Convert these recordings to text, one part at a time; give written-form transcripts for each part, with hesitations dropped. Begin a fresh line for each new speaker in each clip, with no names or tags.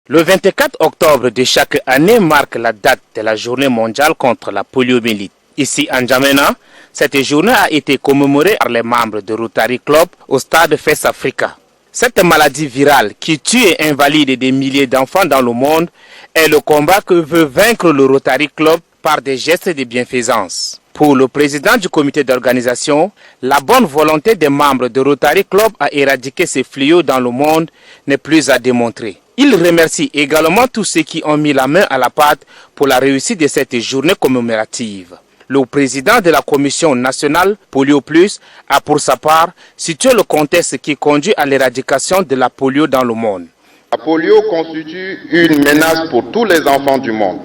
Le 24 octobre de chaque année marque la date de la journée mondiale contre la poliomyélite. Ici en N'Djamena, cette journée a été commémorée par les membres de Rotary Club au stade Fès Africa. Cette maladie virale qui tue et invalide des milliers d'enfants dans le monde est le combat que veut vaincre le Rotary Club par des gestes de bienfaisance. Pour le président du comité d'organisation, la bonne volonté des membres de Rotary Club à éradiquer ces fléaux dans le monde n'est plus à démontrer. Il remercie également tous ceux qui ont mis la main à la pâte pour la réussite de cette journée commémorative. Le président de la commission nationale Polio Plus a pour sa part situé le contexte qui conduit à l'éradication de la polio dans le monde.
La polio constitue une menace pour tous les enfants du monde.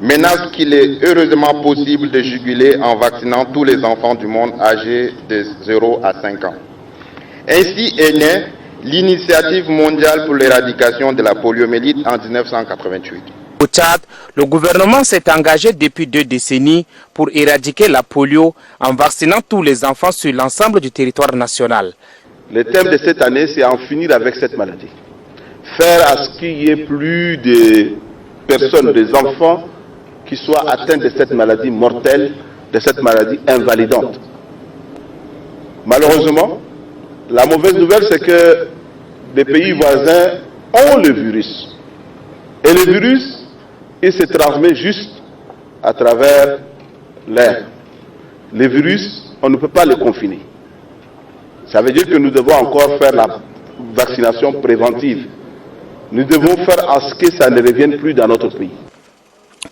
Menace qu'il est heureusement possible de juguler en vaccinant tous les enfants du monde âgés de 0 à 5 ans. Ainsi est née l'initiative mondiale pour l'éradication de la poliomyélite en 1988.
Au Tchad, le gouvernement s'est engagé depuis 2 décennies pour éradiquer la polio en vaccinant tous les enfants sur l'ensemble du territoire national.
Le thème de cette année, c'est en finir avec cette maladie. Faire à ce qu'il y ait plus de personnes, des enfants, qui soient atteints de cette maladie mortelle, de cette maladie invalidante. Malheureusement, la mauvaise nouvelle, c'est que les pays voisins ont le virus. Et le virus, il se transmet juste à travers l'air. Le virus, on ne peut pas le confiner. Ça veut dire que nous devons encore faire la vaccination préventive. Nous devons faire en ce que ça ne revienne plus dans notre pays.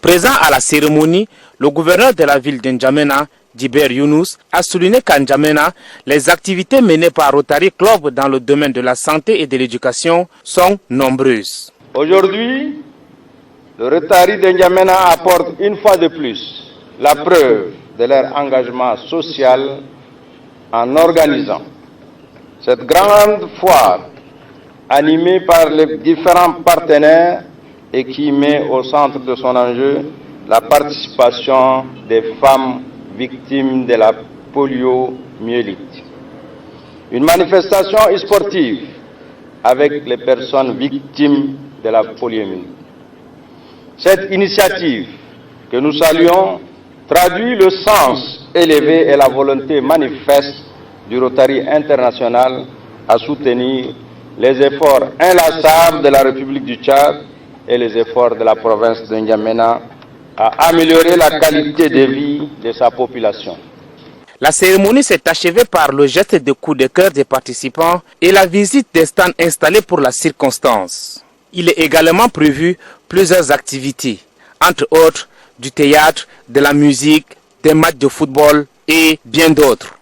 Présent à la cérémonie, le gouverneur de la ville d'N'Djamena, Djiber Younous, a souligné qu'à N'Djamena, les activités menées par Rotary Club dans le domaine de la santé et de l'éducation sont nombreuses.
Aujourd'hui, le Rotary d'N'Djamena apporte une fois de plus la preuve de leur engagement social en organisant cette grande foire animée par les différents partenaires et qui met au centre de son enjeu la participation des femmes victimes de la poliomyélite. Une manifestation sportive avec les personnes victimes de la poliomyélite. Cette initiative que nous saluons traduit le sens élevé et la volonté manifeste du Rotary international à soutenir les efforts inlassables de la République du Tchad et les efforts de la province de N'Djamena à améliorer la qualité de vie de sa population.
La cérémonie s'est achevée par le geste de coup de cœur des participants et la visite des stands installés pour la circonstance. Il est également prévu plusieurs activités, entre autres du théâtre, de la musique, des matchs de football et bien d'autres.